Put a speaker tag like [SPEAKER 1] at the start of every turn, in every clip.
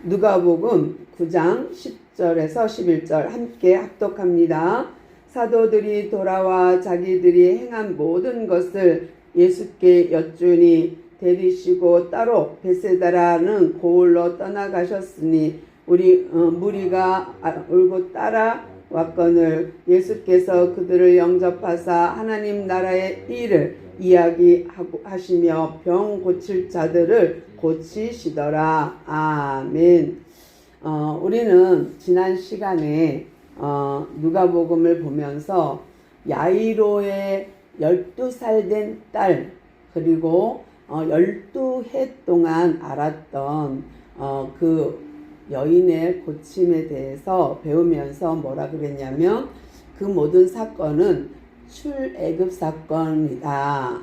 [SPEAKER 1] 누가복음 9장 10절에서 11절 함께 합독합니다. 사도들이 돌아와 자기들이 행한 모든 것을 예수께 여쭈니 데리시고 따로 베세다라는 고을로 떠나가셨으니 무리가 울고 따라왔거늘 예수께서 그들을 영접하사 하나님 나라의 일을 이야기하시며 병 고칠 자들을 고치시더라. 아멘. 우리는 지난 시간에 누가복음을 보면서 야이로의 12살 된 딸 그리고 12해 동안 알았던 그 여인의 고침에 대해서 배우면서 뭐라 그랬냐면 그 모든 사건은 출애굽 사건이다.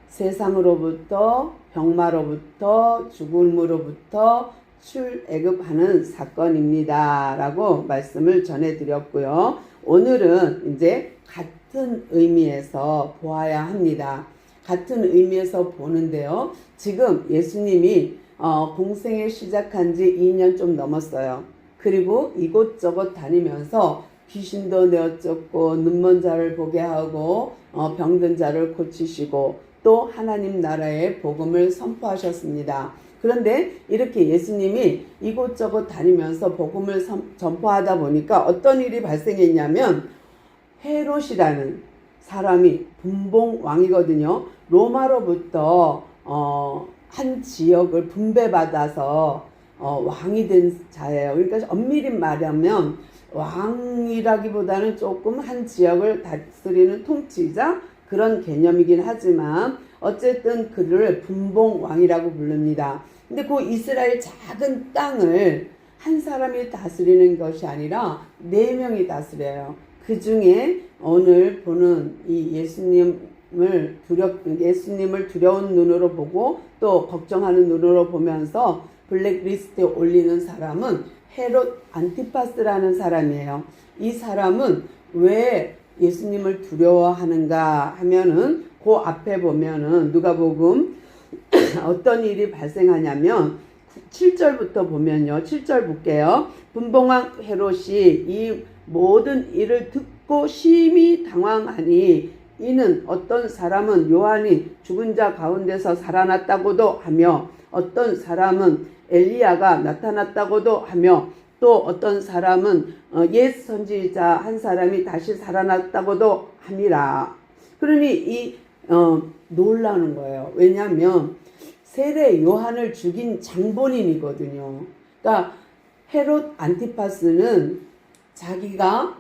[SPEAKER 1] 세상으로부터 병마로부터 죽음으로부터 출애굽하는 사건입니다. 라고 말씀을 전해드렸고요. 오늘은 이제 같은 의미에서 보아야 합니다. 같은 의미에서 보는데요. 지금 예수님이 공생을 시작한 지 2년 좀 넘었어요. 그리고 이곳저곳 다니면서 귀신도 내어쫓고 눈먼 자를 보게 하고 병든 자를 고치시고 또 하나님 나라의 복음을 선포하셨습니다. 그런데 이렇게 예수님이 이곳저곳 다니면서 복음을 전포하다 보니까 어떤 일이 발생했냐면 헤롯이라는 사람이 분봉왕이거든요. 로마로부터 한 지역을 분배받아서 왕이 된 자예요. 그러니까 엄밀히 말하면 왕이라기보다는 조금 한 지역을 다스리는 통치자 그런 개념이긴 하지만 어쨌든 그를 분봉왕이라고 부릅니다. 근데 그 이스라엘 작은 땅을 한 사람이 다스리는 것이 아니라 4명이 다스려요. 그 중에 오늘 보는 이 예수님을 두려운 눈으로 보고 또 걱정하는 눈으로 보면서 블랙리스트에 올리는 사람은 헤롯 안티파스라는 사람이에요. 이 사람은 왜 예수님을 두려워하는가 하면은 그 앞에 보면은 누가복음 어떤 일이 발생하냐면 7절부터 보면요. 7절 볼게요. 분봉왕 헤롯이 이 모든 일을 듣고 심히 당황하니 이는 어떤 사람은 요한이 죽은 자 가운데서 살아났다고도 하며 어떤 사람은 엘리야가 나타났다고도 하며 또 어떤 사람은 옛 선지자 한 사람이 다시 살아났다고도 함이라. 그러니 놀라는 거예요. 왜냐하면 세례 요한을 죽인 장본인이거든요. 그러니까 헤롯 안티파스는 자기가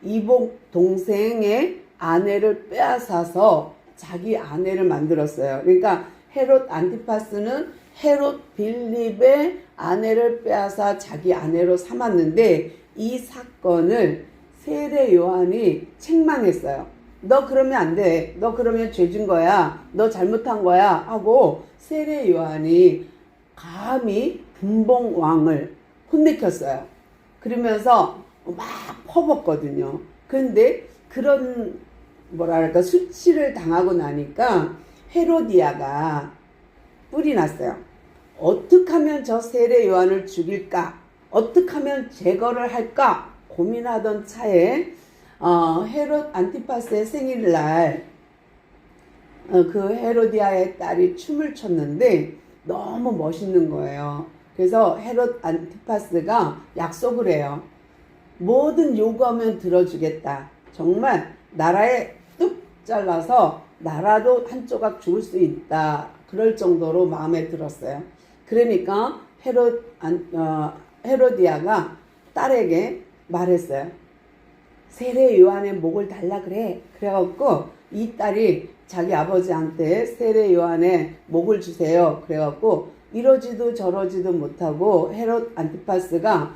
[SPEAKER 1] 이복 동생의 아내를 빼앗아서 자기 아내를 만들었어요. 그러니까 헤롯 안티파스는 헤롯 빌립의 아내를 빼앗아 자기 아내로 삼았는데 이 사건을 세례 요한이 책망했어요. 너 그러면 안 돼. 너 그러면 죄진 거야. 너 잘못한 거야. 하고 세례 요한이 감히 분봉왕을 혼내켰어요. 그러면서 막 퍼붓거든요. 그런데 그런 수치를 당하고 나니까 헤로디아가 뿔이 났어요. 어떻게 하면 저 세례 요한을 죽일까? 어떻게 하면 제거를 할까? 고민하던 차에 헤롯 안티파스의 생일날 그 헤로디아의 딸이 춤을 췄는데 너무 멋있는 거예요. 그래서 헤롯 안티파스가 약속을 해요. 모든 요구하면 들어주겠다. 정말 나라에 뚝 잘라서 나라도 한 조각 죽을 수 있다. 그럴 정도로 마음에 들었어요. 그러니까 헤로디아가 딸에게 말했어요. 세례 요한의 목을 달라 그래. 그래갖고 이 딸이 자기 아버지한테 세례 요한의 목을 주세요. 그래갖고 이러지도 저러지도 못하고 헤롯 안티파스가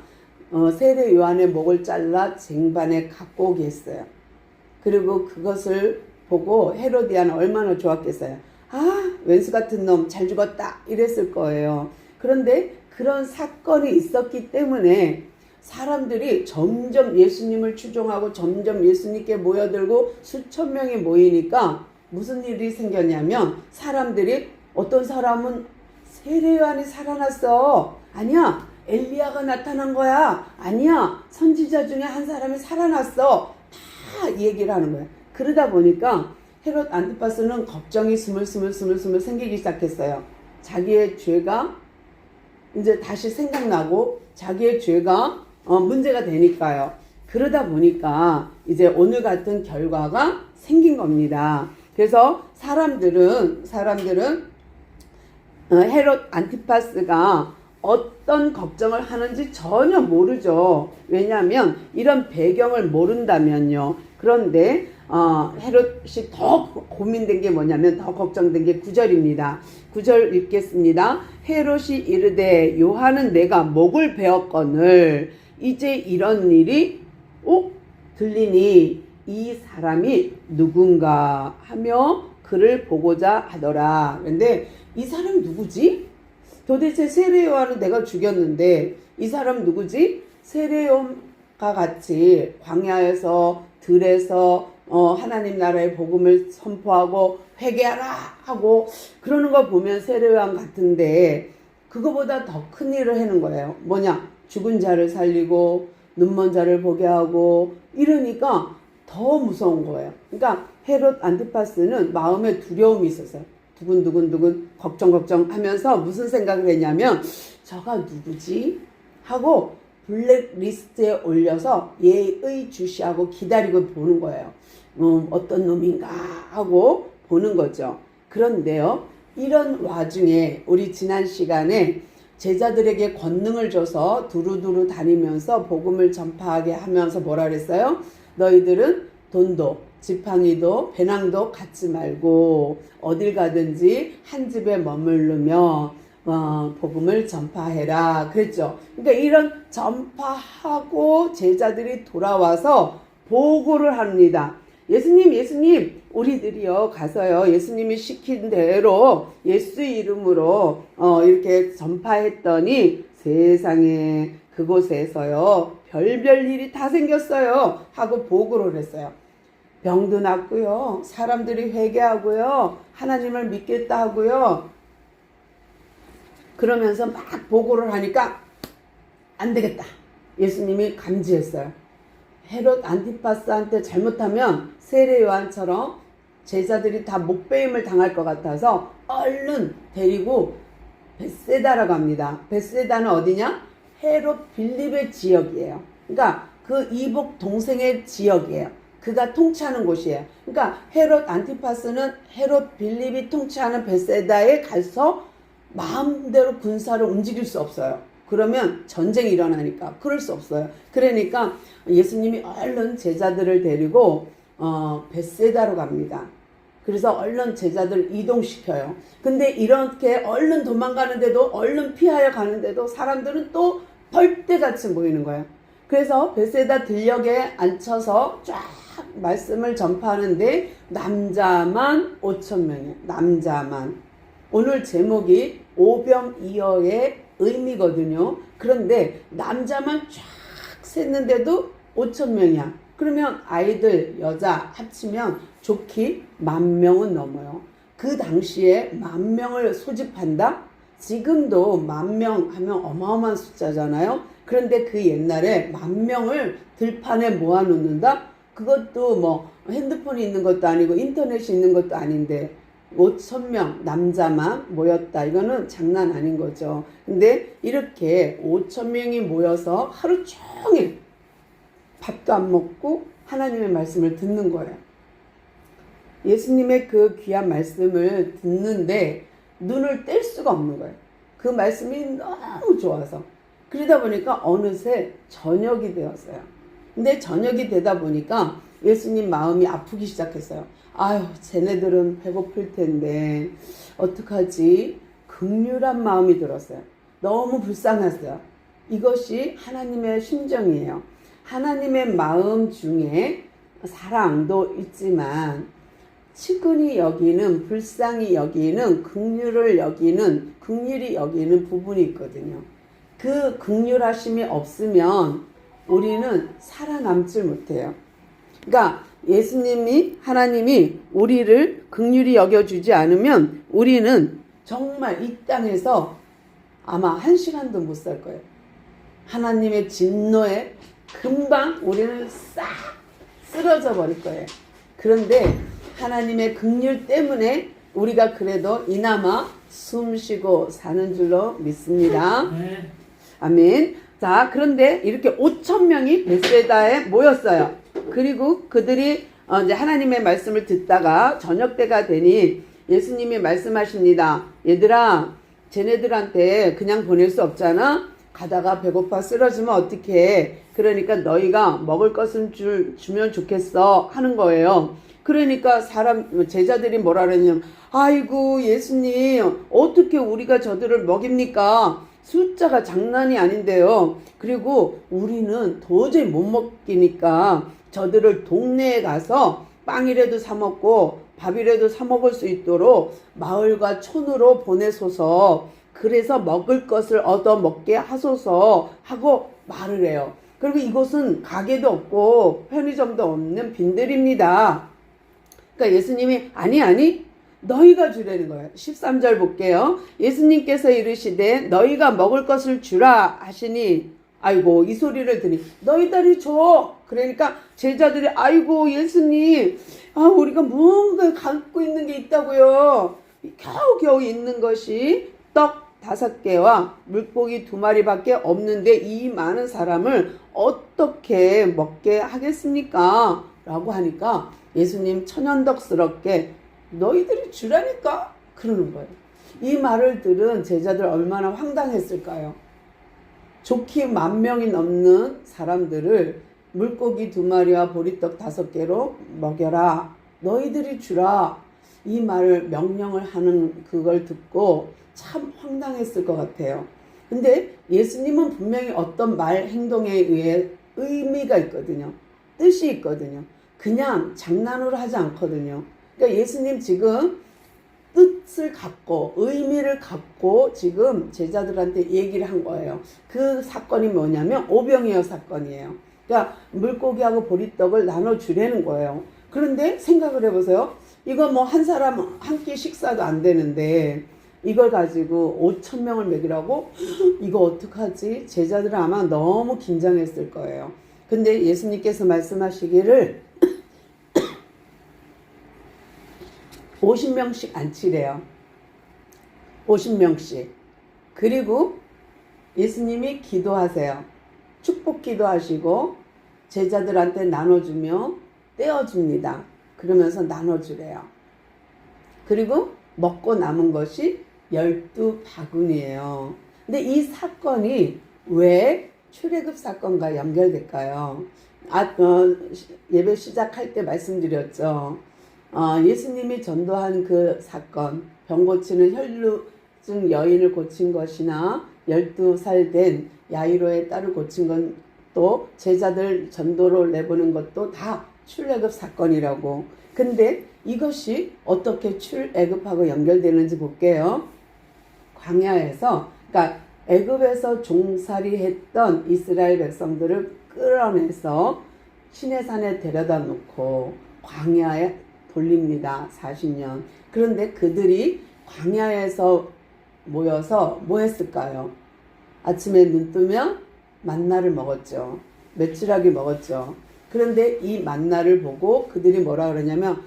[SPEAKER 1] 세례 요한의 목을 잘라 쟁반에 갖고 오게 했어요. 그리고 그것을 보고 헤로디아는 얼마나 좋았겠어요. 아, 왼수 같은 놈 잘 죽었다 이랬을 거예요. 그런데 그런 사건이 있었기 때문에 사람들이 점점 예수님을 추종하고 점점 예수님께 모여들고 수천 명이 모이니까 무슨 일이 생겼냐면 사람들이 어떤 사람은 세례 요한이 살아났어. 아니야, 엘리야가 나타난 거야. 아니야, 선지자 중에 한 사람이 살아났어. 다 얘기를 하는 거야. 그러다 보니까 헤롯 안티파스는 걱정이 스물스물 생기기 시작했어요. 자기의 죄가 이제 다시 생각나고 자기의 죄가 문제가 되니까요. 그러다 보니까 이제 오늘 같은 결과가 생긴 겁니다. 그래서 사람들은 헤롯 안티파스가 어떤 걱정을 하는지 전혀 모르죠. 왜냐하면 이런 배경을 모른다면요. 그런데 헤롯이 더 고민된 게 뭐냐면, 더 걱정된 게 9절입니다. 9절 읽겠습니다. 헤롯이 이르되 요한은 내가 목을 베었거늘 이제 이런 일이 들리니 이 사람이 누군가 하며 그를 보고자 하더라. 그런데 이 사람 누구지? 도대체 세례 요한은 내가 죽였는데 이 사람 누구지? 세례 요한과 같이 광야에서 들에서 하나님 나라의 복음을 선포하고 회개하라 하고 그러는 거 보면 세례 요한 같은데, 그거보다 더 큰 일을 하는 거예요. 뭐냐? 죽은 자를 살리고 눈먼 자를 보게 하고 이러니까 더 무서운 거예요. 그러니까 헤롯 안티파스는 마음에 두려움이 있었어요. 두근두근 걱정 하면서 무슨 생각을 했냐면, 저가 누구지? 하고 블랙리스트에 올려서 예의주시하고 기다리고 보는 거예요. 어떤 놈인가 하고 보는 거죠. 그런데요, 이런 와중에 우리 지난 시간에 제자들에게 권능을 줘서 두루두루 다니면서 복음을 전파하게 하면서 뭐라 그랬어요? 너희들은 돈도 지팡이도 배낭도 갖지 말고 어딜 가든지 한 집에 머무르며 복음을 전파해라 그랬죠. 그러니까 이런 전파하고 제자들이 돌아와서 보고를 합니다. 예수님 우리들이요 가서요 예수님이 시킨 대로 예수 이름으로 이렇게 전파했더니 세상에 그곳에서요 별별 일이 다 생겼어요 하고 보고를 했어요. 병도 낫고요, 사람들이 회개하고요, 하나님을 믿겠다 하고요. 그러면서 막 보고를 하니까 안 되겠다. 예수님이 감지했어요. 헤롯 안티파스한테 잘못하면 세례 요한처럼 제자들이 다 목베임을 당할 것 같아서 얼른 데리고 벳세다라고 합니다. 벳세다는 어디냐? 헤롯 빌립의 지역이에요. 그러니까 그 이복 동생의 지역이에요. 그가 통치하는 곳이에요. 그러니까 헤롯 안티파스는 헤롯 빌립이 통치하는 벳세다에 가서 마음대로 군사를 움직일 수 없어요. 그러면 전쟁이 일어나니까 그럴 수 없어요. 그러니까 예수님이 얼른 제자들을 데리고 벳세다로 갑니다. 그래서 얼른 제자들 이동시켜요. 근데 이렇게 얼른 도망가는데도, 얼른 피하여 가는데도 사람들은 또 벌떼같이 모이는 거예요. 그래서 벳세다 들녘에 앉혀서 쫙 말씀을 전파하는데 남자만 5,000명이에요. 남자만. 오늘 제목이 오병이어의 의미거든요. 그런데 남자만 쫙 셌는데도 5,000명이야. 그러면 아이들, 여자 합치면 좋기 10,000명은 넘어요. 그 당시에 10,000명을 소집한다? 지금도 10,000명 하면 어마어마한 숫자잖아요. 그런데 그 옛날에 10,000명을 들판에 모아놓는다? 그것도 뭐 핸드폰이 있는 것도 아니고 인터넷이 있는 것도 아닌데 5,000명 남자만 모였다. 이거는 장난 아닌 거죠. 근데 이렇게 5,000명이 모여서 하루 종일 밥도 안 먹고 하나님의 말씀을 듣는 거예요. 예수님의 그 귀한 말씀을 듣는데 눈을 뗄 수가 없는 거예요. 그 말씀이 너무 좋아서. 그러다 보니까 어느새 저녁이 되었어요. 근데 저녁이 되다 보니까 예수님 마음이 아프기 시작했어요. 아유, 쟤네들은 배고플 텐데 어떡하지? 긍휼한 마음이 들었어요. 너무 불쌍했어요. 이것이 하나님의 심정이에요. 하나님의 마음 중에 사랑도 있지만 측은히 여기는, 불쌍히 여기는, 긍휼을 여기는, 긍휼히 여기는 부분이 있거든요. 그 긍휼하심이 없으면 우리는 살아남질 못해요. 그러니까 예수님이, 하나님이 우리를 긍휼히 여겨주지 않으면 우리는 정말 이 땅에서 아마 1시간도 못 살 거예요. 하나님의 진노에 금방 우리는 싹 쓰러져 버릴 거예요. 그런데 하나님의 긍휼 때문에 우리가 그래도 이나마 숨쉬고 사는 줄로 믿습니다. 아멘. 자, 그런데 이렇게 5,000명이 베세다에 모였어요. 그리고 그들이 이제 하나님의 말씀을 듣다가 저녁 때가 되니 예수님이 말씀하십니다. 얘들아, 쟤네들한테 그냥 보낼 수 없잖아. 가다가 배고파 쓰러지면 어떡해. 그러니까 너희가 먹을 것을 주면 좋겠어 하는 거예요. 그러니까 제자들이 뭐라 그러냐면, 아이고 예수님, 어떻게 우리가 저들을 먹입니까? 숫자가 장난이 아닌데요. 그리고 우리는 도저히 못 먹기니까 저들을 동네에 가서 빵이라도 사 먹고 밥이라도 사 먹을 수 있도록 마을과 촌으로 보내소서. 그래서 먹을 것을 얻어 먹게 하소서 하고 말을 해요. 그리고 이곳은 가게도 없고 편의점도 없는 빈들입니다. 그러니까 예수님이 아니 너희가 주라는 거예요. 13절 볼게요. 예수님께서 이르시되 너희가 먹을 것을 주라 하시니, 아이고 이 소리를 들으니 너희들이 줘. 그러니까 제자들이 아이고 예수님, 우리가 뭔가 갖고 있는 게 있다고요. 겨우겨우 있는 것이 떡 5개와 물고기 2마리밖에 없는데 이 많은 사람을 어떻게 먹게 하겠습니까? 라고 하니까 예수님 천연덕스럽게 너희들이 주라니까 그러는 거예요. 이 말을 들은 제자들 얼마나 황당했을까요? 좋게 10,000명이 넘는 사람들을 물고기 2마리와 보리떡 5개로 먹여라. 너희들이 주라. 이 말을 명령을 하는 그걸 듣고 참 황당했을 것 같아요. 근데 예수님은 분명히 어떤 말 행동에 의해 의미가 있거든요. 뜻이 있거든요. 그냥 장난으로 하지 않거든요. 그러니까 예수님 지금 뜻을 갖고 의미를 갖고 지금 제자들한테 얘기를 한 거예요. 그 사건이 뭐냐면 오병이어 사건이에요. 그러니까 물고기하고 보리떡을 나눠주려는 거예요. 그런데 생각을 해보세요. 이거 뭐 한 사람 한 끼 식사도 안 되는데 이걸 가지고 5,000명을 먹이라고? 이거 어떡하지? 제자들은 아마 너무 긴장했을 거예요. 근데 예수님께서 말씀하시기를 50명씩 앉히래요. 50명씩. 그리고 예수님이 기도하세요. 축복 기도하시고 제자들한테 나눠주며 떼어줍니다. 그러면서 나눠주래요. 그리고 먹고 남은 것이 12바구니예요. 근데 이 사건이 왜 출애굽 사건과 연결될까요? 예배 시작할 때 말씀드렸죠. 예수님이 전도한 그 사건, 병 고치는 혈루증 여인을 고친 것이나 12살 된 야이로의 딸을 고친 것도 제자들 전도를 내보는 것도 다 출애굽 사건이라고. 근데 이것이 어떻게 출애굽하고 연결되는지 볼게요. 광야에서, 그러니까 애굽에서 종살이 했던 이스라엘 백성들을 끌어내서 시내산에 데려다 놓고 광야에 돌립니다. 40년. 그런데 그들이 광야에서 모여서 뭐 했을까요? 아침에 눈 뜨면 만나를 먹었죠. 메추라기 먹었죠. 그런데 이 만나를 보고 그들이 뭐라 그러냐면,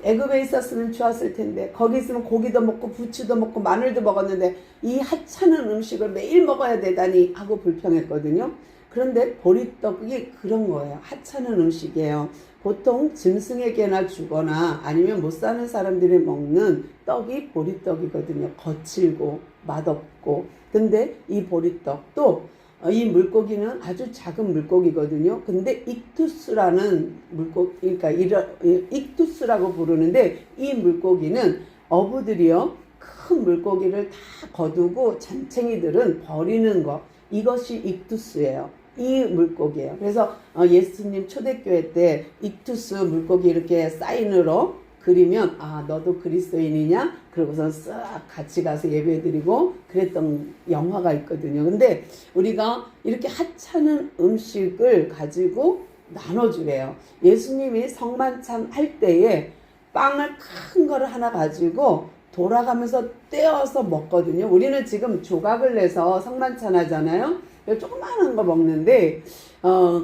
[SPEAKER 1] 애굽에 있었으면 좋았을 텐데, 거기 있으면 고기도 먹고 부추도 먹고 마늘도 먹었는데 이 하찮은 음식을 매일 먹어야 되다니 하고 불평했거든요. 그런데 보리떡이 그런 거예요. 하찮은 음식이에요. 보통 짐승에게나 주거나 아니면 못 사는 사람들이 먹는 떡이 보리떡이거든요. 거칠고 맛없고. 근데 이 보리떡도 이 물고기는 아주 작은 물고기거든요. 근데 익투스라는 물고기, 그러니까 익투스라고 부르는데 이 물고기는 어부들이요, 큰 물고기를 다 거두고 잔챙이들은 버리는 거, 이것이 익투스예요. 이 물고기예요. 그래서 예수님 초대교회 때 익투스 물고기 이렇게 사인으로 그리면 너도 그리스도인이냐? 그러고서 싹 같이 가서 예배드리고 그랬던 영화가 있거든요. 근데 우리가 이렇게 하찮은 음식을 가지고 나눠주래요. 예수님이 성만찬 할 때에 빵을 큰 거를 하나 가지고 돌아가면서 떼어서 먹거든요. 우리는 지금 조각을 내서 성만찬 하잖아요. 조그마한 거 먹는데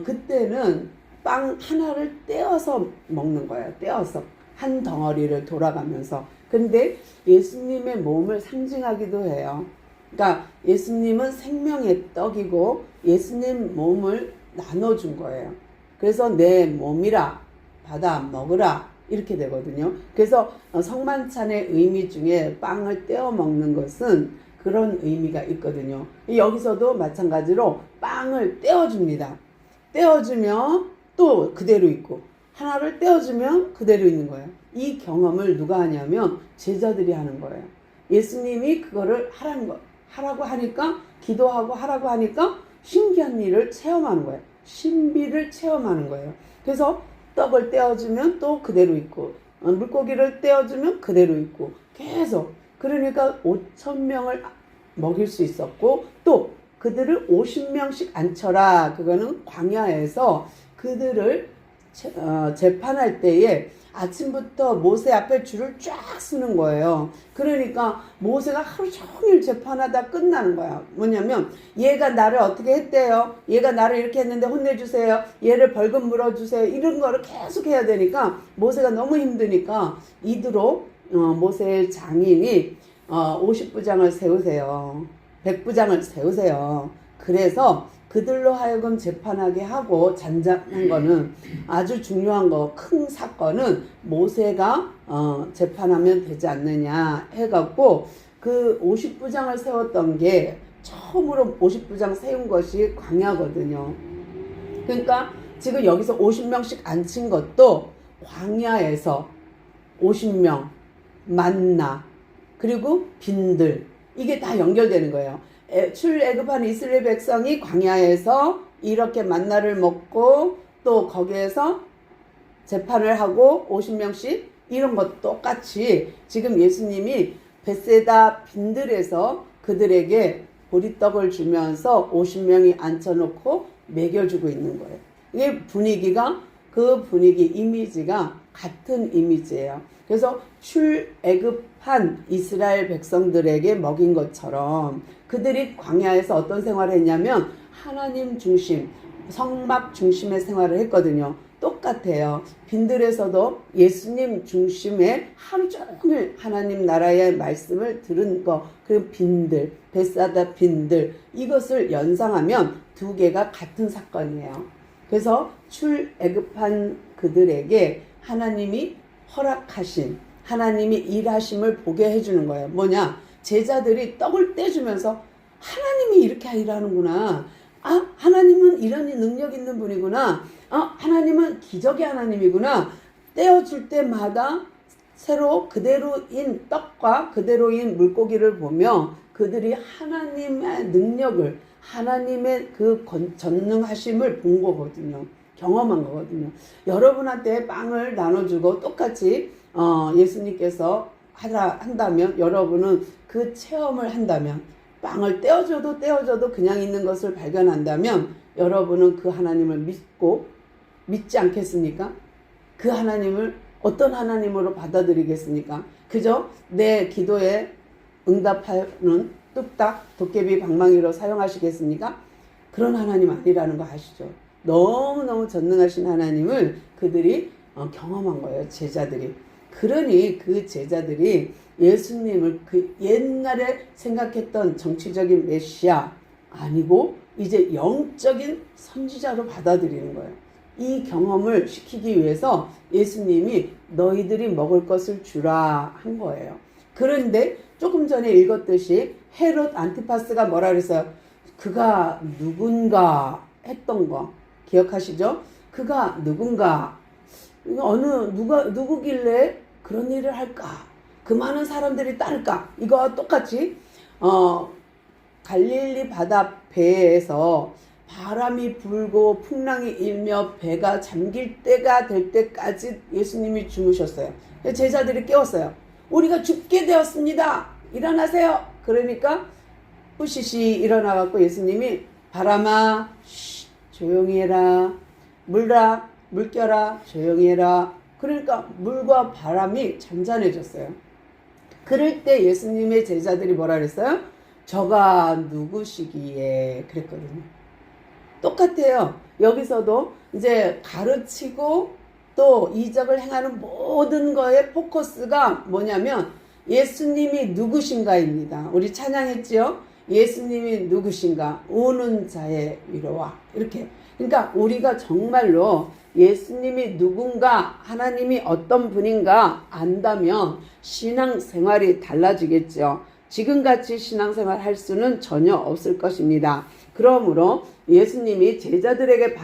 [SPEAKER 1] 그때는 빵 하나를 떼어서 먹는 거예요. 떼어서 한 덩어리를 돌아가면서. 근데 예수님의 몸을 상징하기도 해요. 그러니까 예수님은 생명의 떡이고 예수님 몸을 나눠준 거예요. 그래서 내 몸이라 받아 먹으라 이렇게 되거든요. 그래서 성만찬의 의미 중에 빵을 떼어 먹는 것은 그런 의미가 있거든요. 여기서도 마찬가지로 빵을 떼어줍니다. 떼어주면 또 그대로 있고 하나를 떼어주면 그대로 있는 거예요. 이 경험을 누가 하냐면 제자들이 하는 거예요. 예수님이 그거를 하라고 하니까, 기도하고 하라고 하니까 신기한 일을 체험하는 거예요. 신비를 체험하는 거예요. 그래서 떡을 떼어주면 또 그대로 있고 물고기를 떼어주면 그대로 있고 계속, 그러니까 5,000명을 먹일 수 있었고, 또 그들을 50명씩 앉혀라. 그거는 광야에서 그들을 재판할 때에 아침부터 모세 앞에 줄을 쫙 서는 거예요. 그러니까 모세가 하루 종일 재판하다 끝나는 거야. 뭐냐면 얘가 나를 어떻게 했대요, 얘가 나를 이렇게 했는데 혼내주세요, 얘를 벌금 물어주세요, 이런 거를 계속 해야 되니까 모세가 너무 힘드니까 이대로 모세의 장인이 50부장을 세우세요, 100부장을 세우세요. 그래서 그들로 하여금 재판하게 하고, 잔잔한 거는 아주 중요한 거, 큰 사건은 모세가 재판하면 되지 않느냐 해갖고 그 50부장을 세웠던 게, 처음으로 50부장 세운 것이 광야거든요. 그러니까 지금 여기서 50명씩 앉힌 것도 광야에서 50명, 만나, 그리고 빈들, 이게 다 연결되는 거예요. 출애굽한 이스라엘 백성이 광야에서 이렇게 만나를 먹고 또 거기에서 재판을 하고 50명씩, 이런 것 똑같이 지금 예수님이 벳세다 빈들에서 그들에게 보리떡을 주면서 50명이 앉혀놓고 먹여주고 있는 거예요. 이게 분위기가, 그 분위기, 이미지가 같은 이미지예요. 그래서 출애굽한 이스라엘 백성들에게 먹인 것처럼 그들이 광야에서 어떤 생활을 했냐면 하나님 중심, 성막 중심의 생활을 했거든요. 똑같아요. 빈들에서도 예수님 중심의 하루 종일 하나님 나라의 말씀을 들은 거, 그 빈들, 벳사다 빈들, 이것을 연상하면 두 개가 같은 사건이에요. 그래서 출애굽한 그들에게 하나님이 허락하신, 하나님이 일하심을 보게 해주는 거예요. 뭐냐? 제자들이 떡을 떼주면서 하나님이 이렇게 일하는구나. 아, 하나님은 이런 능력 있는 분이구나. 하나님은 기적의 하나님이구나. 떼어줄 때마다 새로 그대로인 떡과 그대로인 물고기를 보며 그들이 하나님의 능력을, 하나님의 그 전능하심을 본 거거든요. 경험한 거거든요. 여러분한테 빵을 나눠주고 똑같이 예수님께서 한다면, 여러분은 그 체험을 한다면, 빵을 떼어줘도 그냥 있는 것을 발견한다면 여러분은 그 하나님을 믿지 않겠습니까? 그 하나님을 어떤 하나님으로 받아들이겠습니까? 그저 내 기도에 응답하는 뚝딱 도깨비 방망이로 사용하시겠습니까? 그런 하나님 아니라는 거 아시죠? 너무너무 전능하신 하나님을 그들이 경험한 거예요, 제자들이. 그러니 그 제자들이 예수님을 그 옛날에 생각했던 정치적인 메시아 아니고 이제 영적인 선지자로 받아들이는 거예요. 이 경험을 시키기 위해서 예수님이 너희들이 먹을 것을 주라 한 거예요. 그런데 조금 전에 읽었듯이 헤롯 안티파스가 뭐라 그랬어요? 그가 누군가 했던 거 기억하시죠? 그가 누군가, 누구길래 그런 일을 할까? 그 많은 사람들이 따를까? 이거와 똑같이 갈릴리 바다 배에서 바람이 불고 풍랑이 일며 배가 잠길 때가 될 때까지 예수님이 주무셨어요. 제자들이 깨웠어요. 우리가 죽게 되었습니다. 일어나세요. 그러니까 뿌시시 일어나갖고 예수님이 바람아 조용히 해라, 물아 물결아 조용히 해라. 그러니까 물과 바람이 잔잔해졌어요. 그럴 때 예수님의 제자들이 뭐라 그랬어요? 저가 누구시기에 그랬거든요. 똑같아요. 여기서도 이제 가르치고 또 이적을 행하는 모든 거의 포커스가 뭐냐면 예수님이 누구신가입니다. 우리 찬양했지요? 예수님이 누구신가? 우는 자의 위로와. 이렇게. 그러니까 우리가 정말로 예수님이 누군가, 하나님이 어떤 분인가 안다면 신앙생활이 달라지겠죠. 지금같이 신앙생활 할 수는 전혀 없을 것입니다. 그러므로 예수님이 제자들에게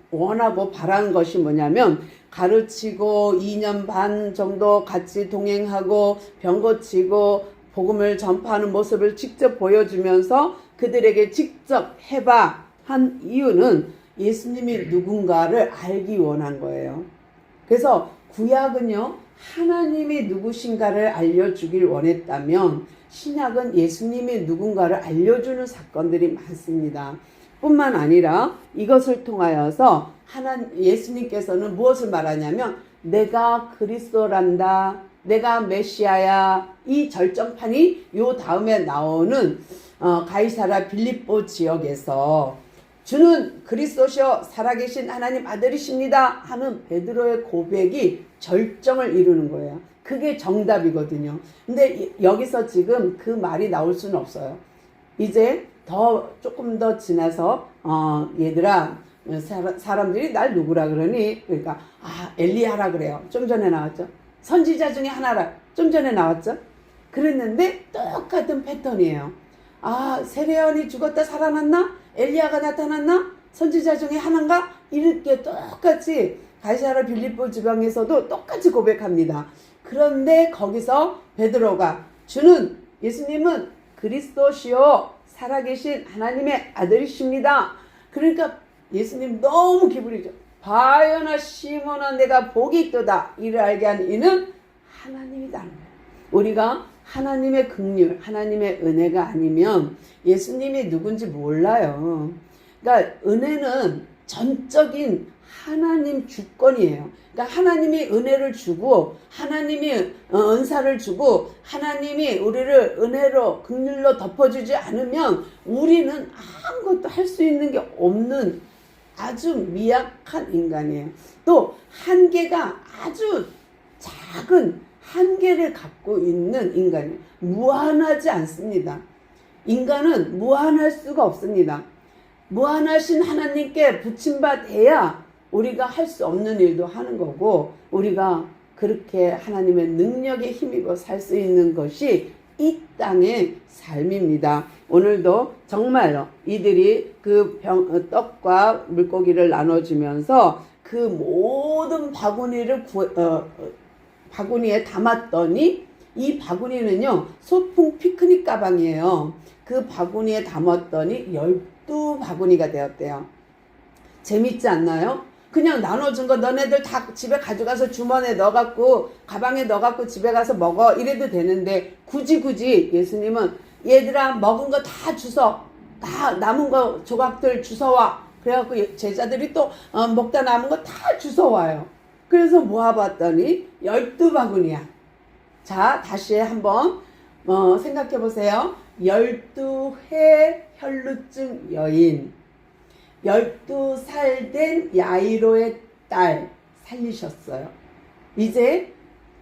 [SPEAKER 1] 원하고 바라는 것이 뭐냐면 가르치고 2년 반 정도 같이 동행하고 병 고치고 복음을 전파하는 모습을 직접 보여주면서 그들에게 직접 해봐 한 이유는 예수님이 누군가를 알기 원한 거예요. 그래서 구약은요, 하나님이 누구신가를 알려주길 원했다면 신약은 예수님이 누군가를 알려주는 사건들이 많습니다. 뿐만 아니라 이것을 통하여서 예수님께서는 무엇을 말하냐면 내가 그리스도란다, 내가 메시아야, 이 절정판이 요 다음에 나오는 가이사랴 빌립보 지역에서 주는 그리스도시여 살아계신 하나님 아들이십니다 하는 베드로의 고백이 절정을 이루는 거예요. 그게 정답이거든요. 근데 여기서 지금 그 말이 나올 수는 없어요. 이제 조금 더 지나서 얘들아, 사람들이 날 누구라 그러니? 그러니까 엘리야라 그래요. 좀 전에 나왔죠. 선지자 중에 하나라 좀 전에 나왔죠. 그랬는데 똑같은 패턴이에요. 세례요한이 죽었다 살아났나? 엘리야가 나타났나? 선지자 중에 하나인가? 이렇게 똑같이 가이사랴 빌립보 지방에서도 똑같이 고백합니다. 그런데 거기서 베드로가 예수님은 그리스도시요 살아계신 하나님의 아들이십니다. 그러니까 예수님 너무 기분이죠. 바요나 시몬아 내가 복이 있도다. 이를 알게 한 이는 하나님이다. 우리가 하나님의 긍휼, 하나님의 은혜가 아니면 예수님이 누군지 몰라요. 그러니까 은혜는 전적인 하나님 주권이에요. 그러니까 하나님이 은혜를 주고 하나님이 은사를 주고 하나님이 우리를 은혜로 긍휼로 덮어주지 않으면 우리는 아무것도 할 수 있는 게 없는 아주 미약한 인간이에요. 또 한계가 아주 작은 한계를 갖고 있는 인간이에요. 무한하지 않습니다. 인간은 무한할 수가 없습니다. 무한하신 하나님께 부침받아야 우리가 할 수 없는 일도 하는 거고 우리가 그렇게 하나님의 능력에 힘입어 살 수 있는 것이 이 땅의 삶입니다. 오늘도 정말로 이들이 그 떡과 물고기를 나눠주면서 그 모든 바구니에 담았더니 이 바구니는요 소풍 피크닉 가방이에요. 그 바구니에 담았더니 12바구니가 되었대요. 재밌지 않나요? 그냥 나눠준 거 너네들 다 집에 가져가서 주머니에 넣어갖고 가방에 넣어갖고 집에 가서 먹어 이래도 되는데 굳이 예수님은 얘들아 먹은 거 다 주워, 다 남은 거 조각들 주워와. 그래갖고 제자들이 또 먹다 남은 거 다 주워와요. 그래서 모아봤더니 12바구니야. 자, 다시 한번 생각해 보세요. 12회 혈루증 여인, 12살 된 야이로의 딸 살리셨어요. 이제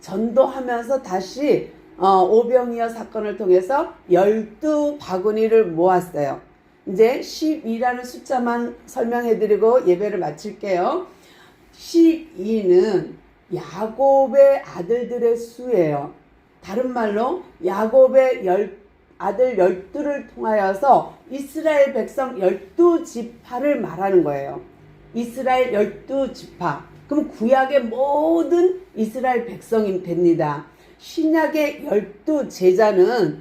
[SPEAKER 1] 전도하면서 다시 오병이어 사건을 통해서 12바구니를 모았어요. 이제 12라는 숫자만 설명해드리고 예배를 마칠게요. 12는 야곱의 아들들의 수예요. 다른 말로 야곱의 아들 12를 통하여서 이스라엘 백성 12지파를 말하는 거예요. 이스라엘 12지파. 그럼 구약의 모든 이스라엘 백성이 됩니다. 신약의 12제자는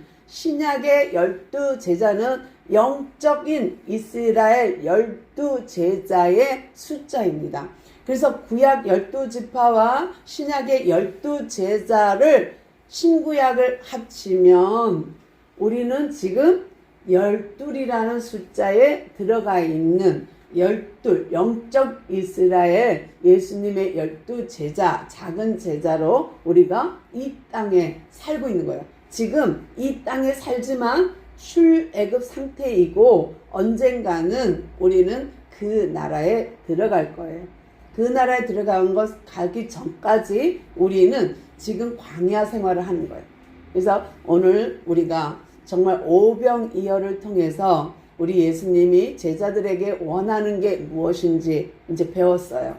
[SPEAKER 1] 영적인 이스라엘 12제자의 숫자입니다. 그래서 구약 12지파와 신약의 12제자를 신구약을 합치면 우리는 지금 12이라는 숫자에 들어가 있는 12 영적 이스라엘 예수님의 12제자 작은 제자로 우리가 이 땅에 살고 있는 거예요. 지금 이 땅에 살지만 출애굽 상태이고 언젠가는 우리는 그 나라에 들어갈 거예요. 그 나라에 가기 전까지 우리는 지금 광야 생활을 하는 거예요. 그래서 오늘 우리가 정말 오병이어를 통해서 우리 예수님이 제자들에게 원하는 게 무엇인지 이제 배웠어요.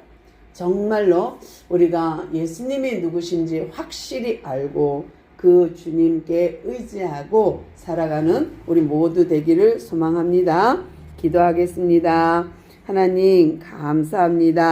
[SPEAKER 1] 정말로 우리가 예수님이 누구신지 확실히 알고 그 주님께 의지하고 살아가는 우리 모두 되기를 소망합니다. 기도하겠습니다. 하나님 감사합니다.